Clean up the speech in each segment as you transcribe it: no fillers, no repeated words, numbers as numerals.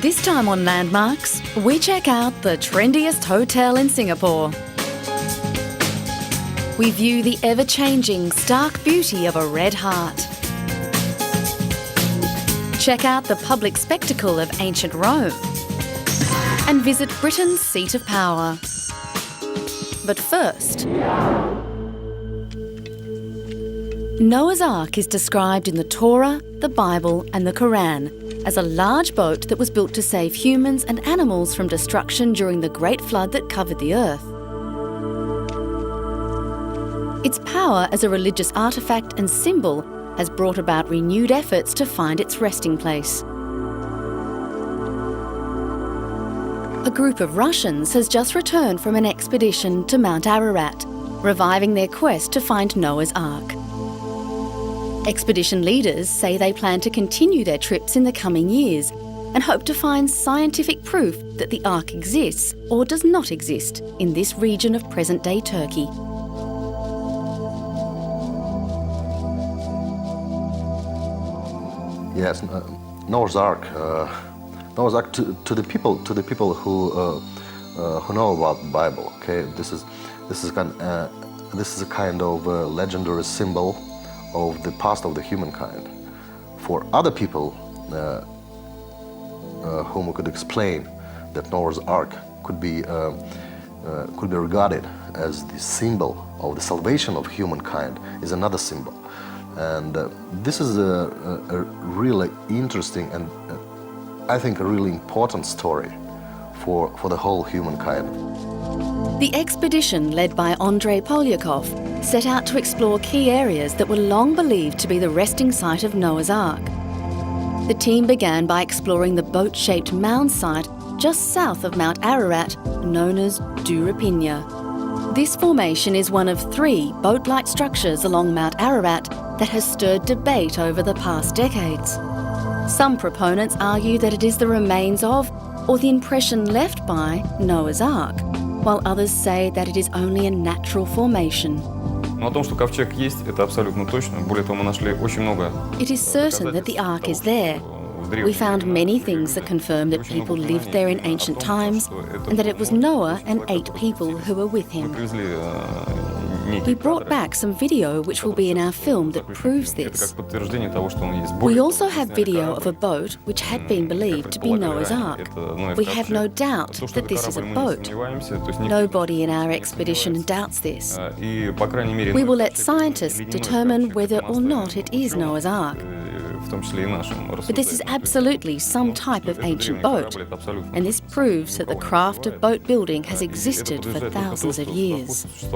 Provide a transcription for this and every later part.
This time on Landmarks, we check out the trendiest hotel in Singapore. We view the ever-changing, stark beauty of a red heart. Check out the public spectacle of ancient Rome. And visit Britain's seat of power. But first, Noah's Ark is described in the Torah, the Bible and the Quran as a large boat that was built to save humans and animals from destruction during the Great Flood that covered the earth. Its power as a religious artefact and symbol has brought about renewed efforts to find its resting place. A group of Russians has just returned from an expedition to Mount Ararat, reviving their quest to find Noah's Ark. Expedition leaders say they plan to continue their trips in the coming years and hope to find scientific proof that the Ark exists or does not exist in this region of present-day Turkey. Yes, Noah's Ark. Noah's Ark to the people who know about the Bible. Okay, this is a kind of legendary symbol of the past of the humankind. For other people whom we could explain that Noah's Ark could be regarded as the symbol of the salvation of humankind is another symbol. And this is a really interesting and I think a really important story for the whole humankind. The expedition, led by Andrei Polyakov, set out to explore key areas that were long believed to be the resting site of Noah's Ark. The team began by exploring the boat-shaped mound site just south of Mount Ararat, known as Durapinya. This formation is one of 3 boat-like structures along Mount Ararat that has stirred debate over the past decades. Some proponents argue that it is the remains of, or the impression left by, Noah's Ark, while others say that it is only a natural formation. It is certain that the Ark is there. We found many things that confirm that people lived there in ancient times and that it was Noah and 8 people who were with him. We brought back some video which will be in our film that proves this. We also have video of a boat which had been believed to be Noah's Ark. We have no doubt that this is a boat. Nobody in our expedition doubts this. We will let scientists determine whether or not it is Noah's Ark. But this is absolutely some type of ancient boat, and this proves that the craft of boat building has existed for thousands of years. They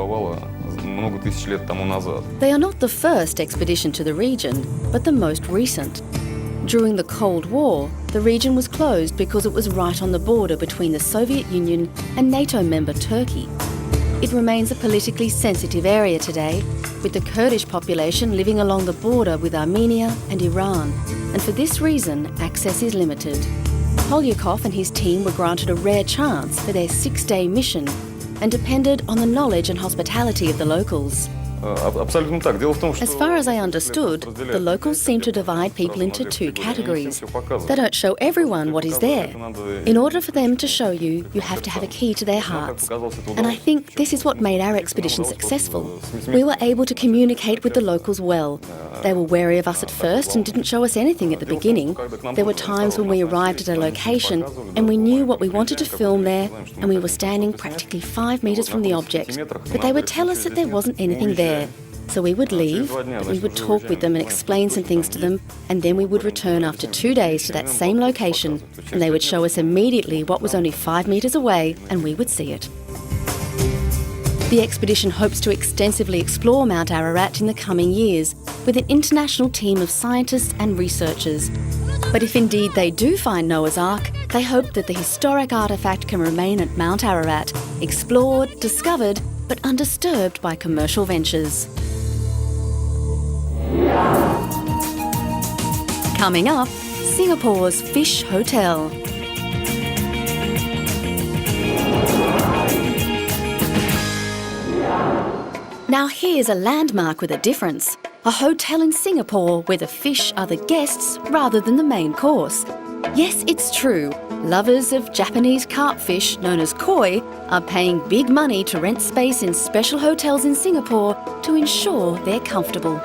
are not the first expedition to the region, but the most recent. During the Cold War, the region was closed because it was right on the border between the Soviet Union and NATO member Turkey. It remains a politically sensitive area today, with the Kurdish population living along the border with Armenia and Iran, and for this reason, access is limited. Polyakov and his team were granted a rare chance for their 6-day mission and depended on the knowledge and hospitality of the locals. As far as I understood, the locals seem to divide people into 2 categories. They don't show everyone what is there. In order for them to show you, you have to have a key to their hearts. And I think this is what made our expedition successful. We were able to communicate with the locals well. They were wary of us at first and didn't show us anything at the beginning. There were times when we arrived at a location and we knew what we wanted to film there, and we were standing practically 5 meters from the object, but they would tell us that there wasn't anything there. So we would leave, we would talk with them and explain some things to them, and then we would return after 2 days to that same location, and they would show us immediately what was only 5 meters away, and we would see it. The expedition hopes to extensively explore Mount Ararat in the coming years with an international team of scientists and researchers. But if indeed they do find Noah's Ark, they hope that the historic artefact can remain at Mount Ararat, explored, discovered, but undisturbed by commercial ventures. Coming up, Singapore's Fish Hotel. Now here's a landmark with a difference. A hotel in Singapore where the fish are the guests rather than the main course. Yes, it's true. Lovers of Japanese carp fish known as koi are paying big money to rent space in special hotels in Singapore to ensure they're comfortable.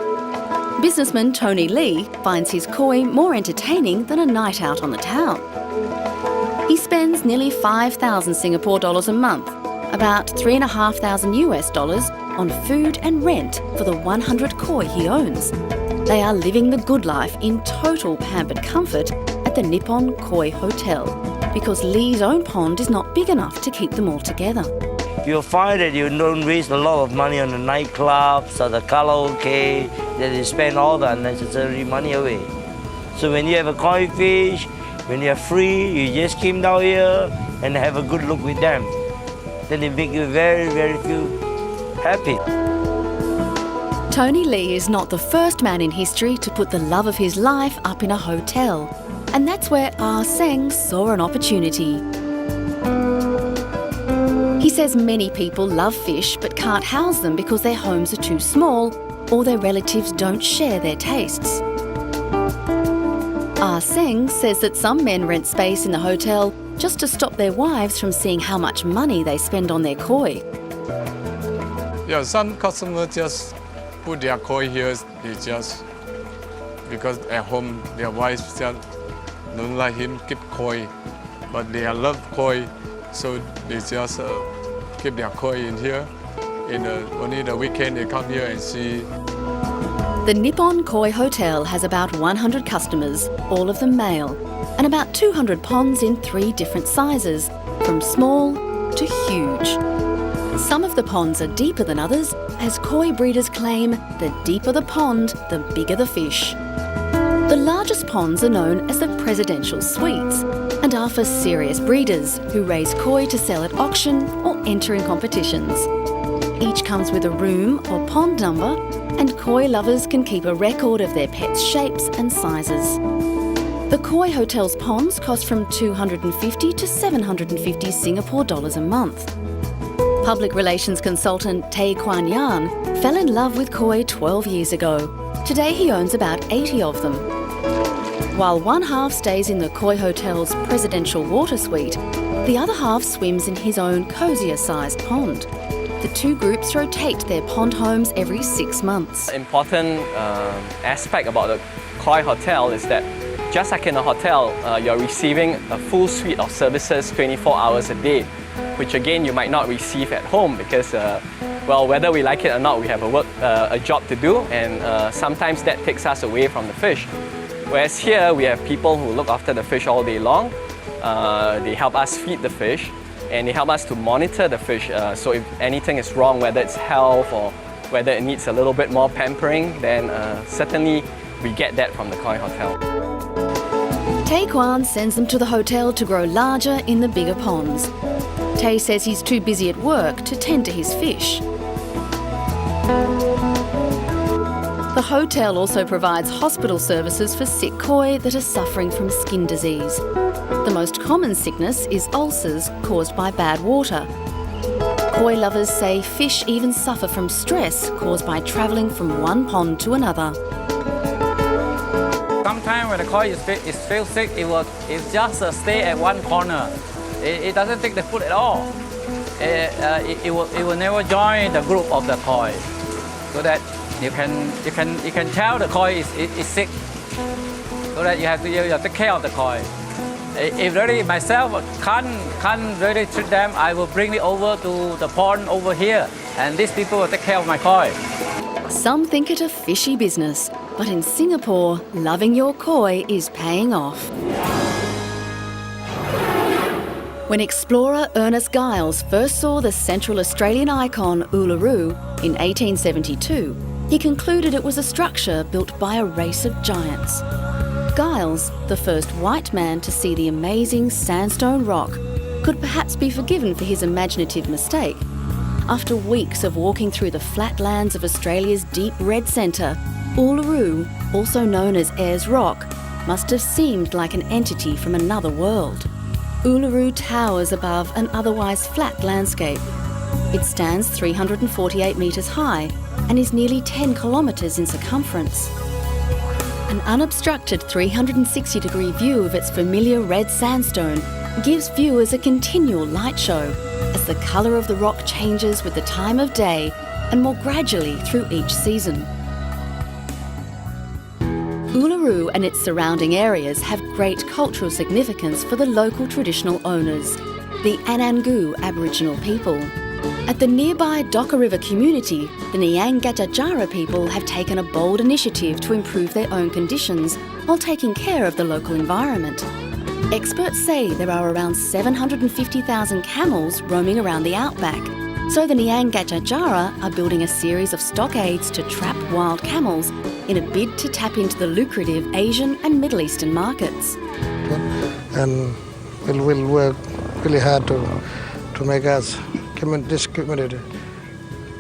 Businessman Tony Lee finds his koi more entertaining than a night out on the town. He spends nearly 5,000 Singapore dollars a month, about $3,500 US, on food and rent for the 100 koi he owns. They are living the good life in total pampered comfort at the Nippon Koi Hotel because Lee's own pond is not big enough to keep them all together. You'll find that you don't waste a lot of money on the nightclubs or the karaoke, that you spend all the unnecessary money away. So when you have a koi fish, when you're free, you just came down here and have a good look with them. Then they make you very, very feel happy. Tony Lee is not the first man in history to put the love of his life up in a hotel. And that's where Ah Seng saw an opportunity. He says many people love fish but can't house them because their homes are too small or their relatives don't share their tastes. Ah Seng says that some men rent space in the hotel just to stop their wives from seeing how much money they spend on their koi. Yeah, some customers just put their koi here, they just, because at home their wives just don't like him keep koi, but they love koi, so they just keep their koi in here. Only the weekend they come here and see. The Nippon Koi Hotel has about 100 customers, all of them male, and about 200 ponds in 3 different sizes, from small to huge. Some of the ponds are deeper than others, as koi breeders claim the deeper the pond, the bigger the fish. The largest ponds are known as the Presidential Suites and are for serious breeders who raise koi to sell at auction or enter in competitions. Each comes with a room or pond number, and koi lovers can keep a record of their pets' shapes and sizes. The Koi Hotel's ponds cost from 250 to 750 Singapore dollars a month. Public relations consultant Tay Kwan Yan fell in love with koi 12 years ago. Today he owns about 80 of them. While one half stays in the Koi Hotel's Presidential Water Suite, the other half swims in his own cosier-sized pond. The 2 groups rotate their pond homes every 6 months. The important aspect about the Koi Hotel is that just like in a hotel, you're receiving a full suite of services 24 hours a day, which again you might not receive at home because, well, whether we like it or not, we have a job to do, and sometimes that takes us away from the fish. Whereas here, we have people who look after the fish all day long. They help us feed the fish, and they help us to monitor the fish. So if anything is wrong, whether it's health or whether it needs a little bit more pampering, then certainly we get that from the Koi Hotel. Tay Kwan sends them to the hotel to grow larger in the bigger ponds. Tay says he's too busy at work to tend to his fish. The hotel also provides hospital services for sick koi that are suffering from skin disease. The most common sickness is ulcers caused by bad water. Koi lovers say fish even suffer from stress caused by travelling from one pond to another. Sometimes when the koi feel sick, it just stay at one corner. It doesn't take the food at all. It will never join the group of the koi, so that you can tell the koi is sick. So that you have to take care of the koi. If really myself can't really treat them, I will bring it over to the pond over here, and these people will take care of my koi. Some think it a fishy business, but in Singapore, loving your koi is paying off. When explorer Ernest Giles first saw the Central Australian icon Uluru in 1872, he concluded it was a structure built by a race of giants. Giles, the first white man to see the amazing sandstone rock, could perhaps be forgiven for his imaginative mistake. After weeks of walking through the flatlands of Australia's deep red centre, Uluru, also known as Ayers Rock, must have seemed like an entity from another world. Uluru towers above an otherwise flat landscape. It stands 348 metres high and is nearly 10 kilometres in circumference. An unobstructed 360-degree view of its familiar red sandstone gives viewers a continual light show as the colour of the rock changes with the time of day and more gradually through each season. Uluru and its surrounding areas have great cultural significance for the local traditional owners, the Anangu Aboriginal people. At the nearby Docker River community, the Niangatjatjara people have taken a bold initiative to improve their own conditions while taking care of the local environment. Experts say there are around 750,000 camels roaming around the outback, so the Niangatjatjara are building a series of stockades to trap wild camels in a bid to tap into the lucrative Asian and Middle Eastern markets. And we'll work really hard to make us this community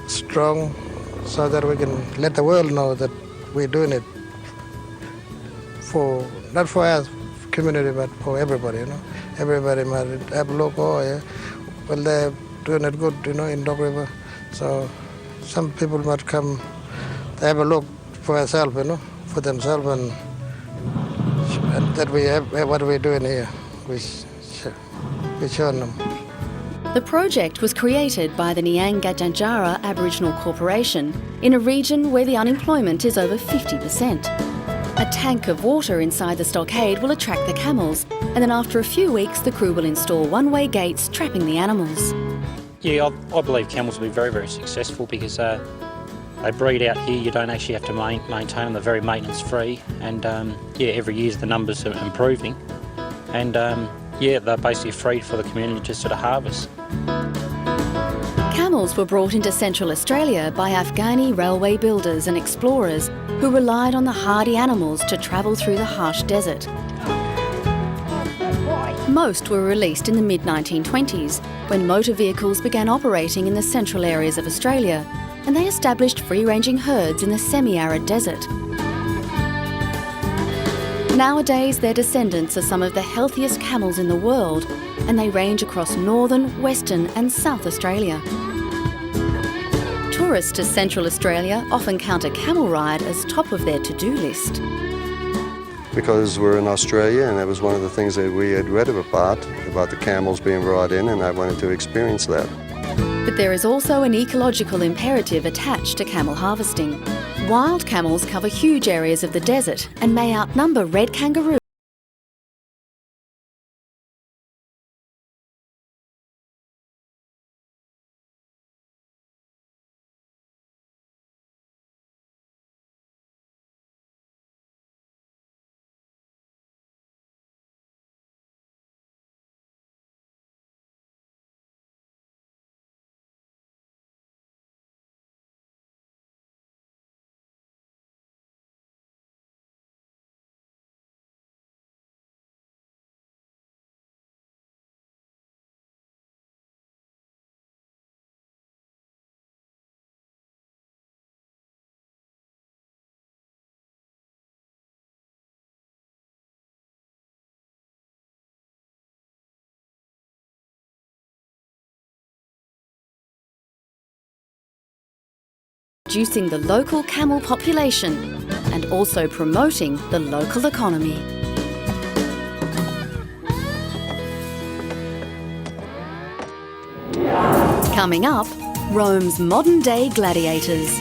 strong so that we can let the world know that we're doing it for, not for us community, but for everybody, Everybody might have a look, well, they're doing it good, in Dog River. So some people might come, they have a look for ourselves, for themselves, and that we have what we're doing here. We're showing them. The project was created by the Niangatjatjara Aboriginal Corporation in a region where the unemployment is over 50%. A tank of water inside the stockade will attract the camels, and then after a few weeks the crew will install one-way gates trapping the animals. Yeah, I believe camels will be very, very successful because they breed out here. You don't actually have to maintain them. They're very maintenance free, and every year the numbers are improving, and they're basically free for the community to sort of harvest. Camels were brought into Central Australia by Afghani railway builders and explorers who relied on the hardy animals to travel through the harsh desert. Most were released in the mid-1920s, when motor vehicles began operating in the central areas of Australia, and they established free-ranging herds in the semi-arid desert. Nowadays, their descendants are some of the healthiest camels in the world, and they range across northern, western and South Australia. Tourists to Central Australia often count a camel ride as top of their to-do list. Because we're in Australia, and that was one of the things that we had read about the camels being brought in, and I wanted to experience that. But there is also an ecological imperative attached to camel harvesting. Wild camels cover huge areas of the desert and may outnumber red kangaroos. Reducing the local camel population and also promoting the local economy. Coming up, Rome's modern-day gladiators.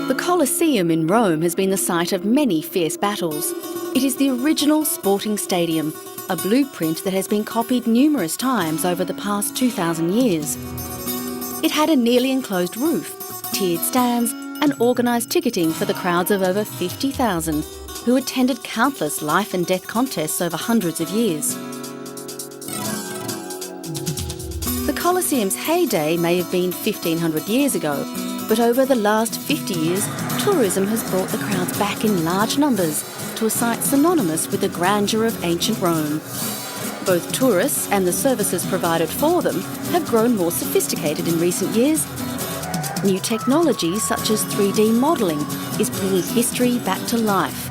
The Colosseum in Rome has been the site of many fierce battles. It is the original sporting stadium, a blueprint that has been copied numerous times over the past 2,000 years. It had a nearly enclosed roof, tiered stands and organised ticketing for the crowds of over 50,000 who attended countless life and death contests over hundreds of years. The Colosseum's heyday may have been 1,500 years ago, but over the last 50 years, tourism has brought the crowds back in large numbers to a site synonymous with the grandeur of ancient Rome. Both tourists and the services provided for them have grown more sophisticated in recent years. New technology such as 3D modelling is bringing history back to life.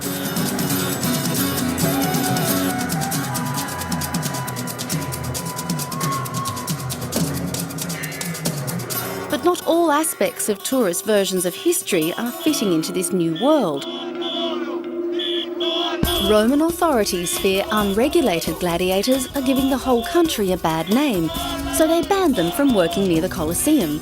But not all aspects of tourist versions of history are fitting into this new world. Roman authorities fear unregulated gladiators are giving the whole country a bad name, so they banned them from working near the Colosseum.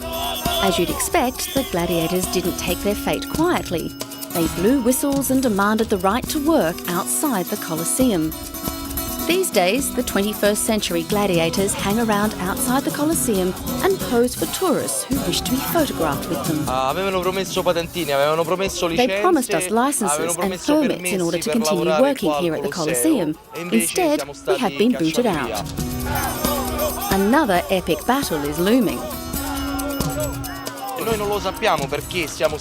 As you'd expect, the gladiators didn't take their fate quietly. They blew whistles and demanded the right to work outside the Colosseum. These days, the 21st century gladiators hang around outside the Colosseum and pose for tourists who wish to be photographed with them. They promised us licenses and permits in order to continue working here at the Colosseum. Instead, we have been booted out. Another epic battle is looming.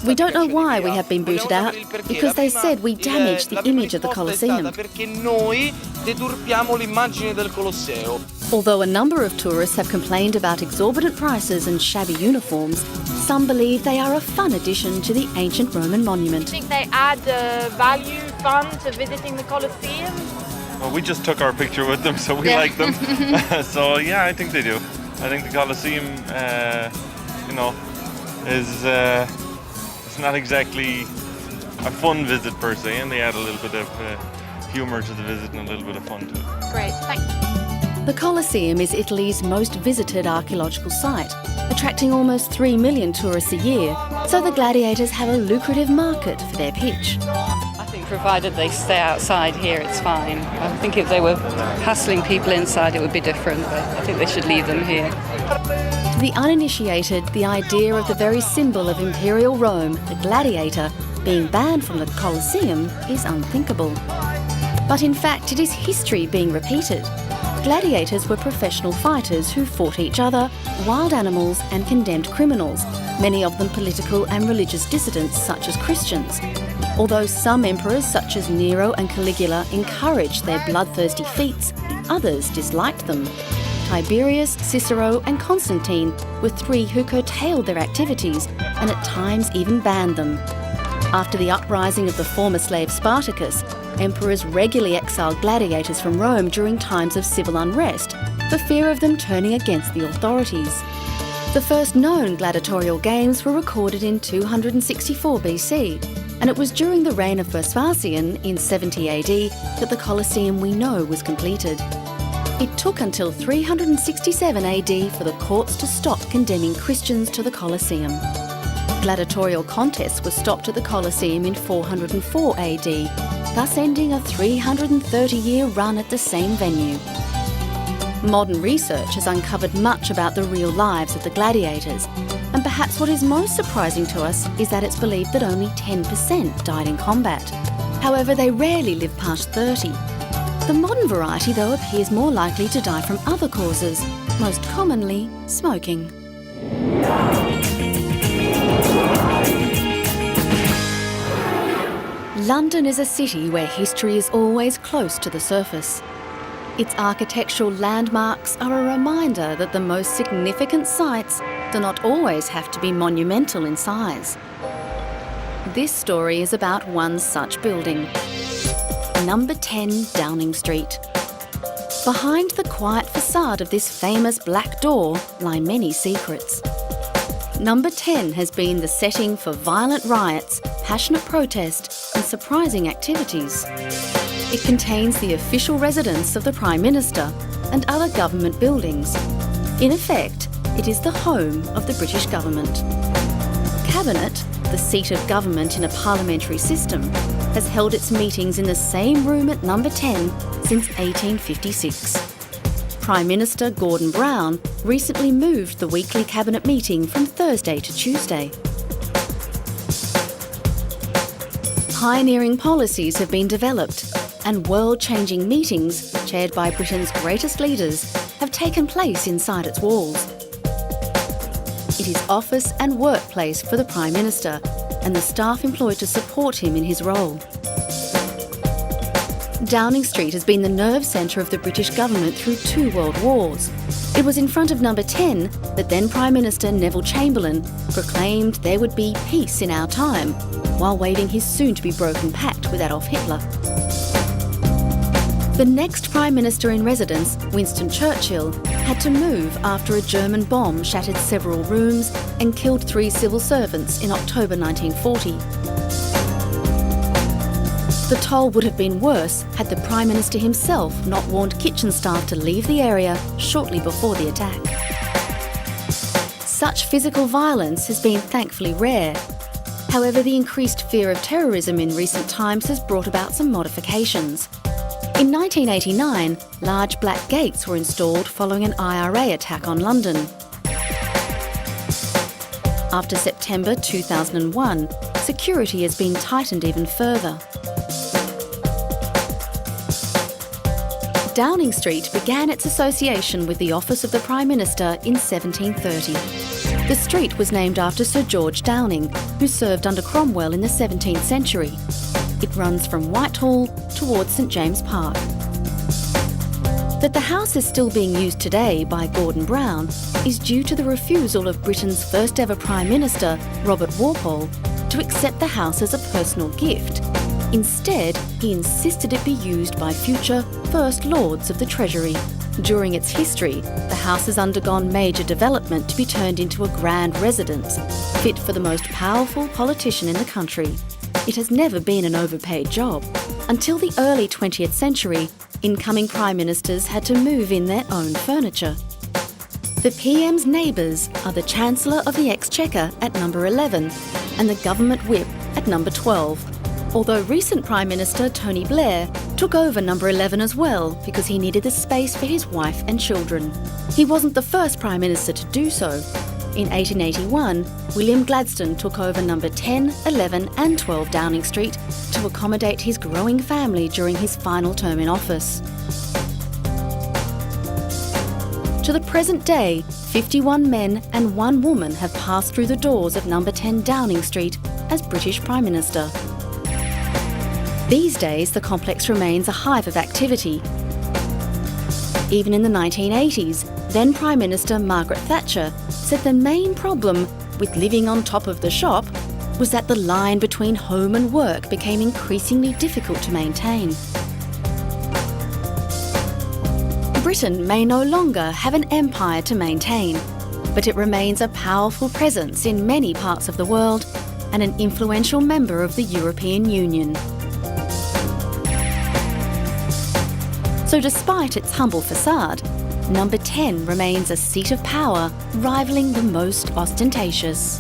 We don't know why we have been booted out, because they said we damaged the image of the Colosseum. Although a number of tourists have complained about exorbitant prices and shabby uniforms, some believe they are a fun addition to the ancient Roman monument. I think they add value, fun to visiting the Colosseum. Well, we just took our picture with them, so we like them. So yeah, I think they do. I think the Colosseum, it's not exactly a fun visit per se, and they add a little bit of humour to the visit and a little bit of fun to it. Great, thank you. The Colosseum is Italy's most visited archaeological site, attracting almost 3 million tourists a year, so the gladiators have a lucrative market for their pitch. I think provided they stay outside here, it's fine. I think if they were hustling people inside, it would be different, but I think they should leave them here. To the uninitiated, the idea of the very symbol of imperial Rome, the gladiator, being banned from the Colosseum is unthinkable. But in fact, it is history being repeated. Gladiators were professional fighters who fought each other, wild animals and condemned criminals, many of them political and religious dissidents such as Christians. Although some emperors such as Nero and Caligula encouraged their bloodthirsty feats, others disliked them. Tiberius, Cicero and Constantine were three who curtailed their activities and at times even banned them. After the uprising of the former slave Spartacus, emperors regularly exiled gladiators from Rome during times of civil unrest for fear of them turning against the authorities. The first known gladiatorial games were recorded in 264 BC, and it was during the reign of Vespasian in 70 AD that the Colosseum we know was completed. It took until 367 AD for the courts to stop condemning Christians to the Colosseum. Gladiatorial contests were stopped at the Colosseum in 404 AD, thus ending a 330-year run at the same venue. Modern research has uncovered much about the real lives of the gladiators, and perhaps what is most surprising to us is that it's believed that only 10% died in combat. However, they rarely live past 30. The modern variety, though, appears more likely to die from other causes, most commonly smoking. London is a city where history is always close to the surface. Its architectural landmarks are a reminder that the most significant sites do not always have to be monumental in size. This story is about one such building. Number 10 Downing Street. Behind the quiet facade of this famous black door lie many secrets. Number 10 has been the setting for violent riots, passionate protest and surprising activities. It contains the official residence of the Prime Minister and other government buildings. In effect, it is the home of the British government. Cabinet, the seat of government in a parliamentary system, has held its meetings in the same room at Number 10 since 1856. Prime Minister Gordon Brown recently moved the weekly cabinet meeting from Thursday to Tuesday. Pioneering policies have been developed, and world-changing meetings, chaired by Britain's greatest leaders, have taken place inside its walls. It is office and workplace for the Prime Minister and the staff employed to support him in his role. Downing Street has been the nerve centre of the British government through 2 world wars. It was in front of Number 10 that then Prime Minister Neville Chamberlain proclaimed there would be peace in our time, while waving his soon-to-be-broken pact with Adolf Hitler. The next Prime Minister in residence, Winston Churchill, had to move after a German bomb shattered several rooms and killed 3 civil servants in October 1940. The toll would have been worse had the Prime Minister himself not warned kitchen staff to leave the area shortly before the attack. Such physical violence has been thankfully rare. However, the increased fear of terrorism in recent times has brought about some modifications. In 1989, large black gates were installed following an IRA attack on London. After September 2001, security has been tightened even further. Downing Street began its association with the office of the Prime Minister in 1730. The street was named after Sir George Downing, who served under Cromwell in the 17th century. It runs from Whitehall towards St James Park. That the house is still being used today by Gordon Brown is due to the refusal of Britain's first ever Prime Minister, Robert Walpole, to accept the house as a personal gift. Instead, he insisted it be used by future First Lords of the Treasury. During its history, the house has undergone major development to be turned into a grand residence, fit for the most powerful politician in the country. It has never been an overpaid job. Until the early 20th century, incoming Prime Ministers had to move in their own furniture. The PM's neighbours are the Chancellor of the Exchequer at number 11 and the Government Whip at number 12. Although recent Prime Minister Tony Blair took over number 11 as well because he needed the space for his wife and children. He wasn't the first Prime Minister to do so. In 1881, William Gladstone took over number 10, 11 and 12 Downing Street to accommodate his growing family during his final term in office. To the present day, 51 men and 1 woman have passed through the doors of number 10 Downing Street as British Prime Minister. These days, the complex remains a hive of activity. Even in the 1980s, then Prime Minister Margaret Thatcher said the main problem with living on top of the shop was that the line between home and work became increasingly difficult to maintain. Britain may no longer have an empire to maintain, but it remains a powerful presence in many parts of the world and an influential member of the European Union. So despite its humble facade, number 10 remains a seat of power rivaling the most ostentatious.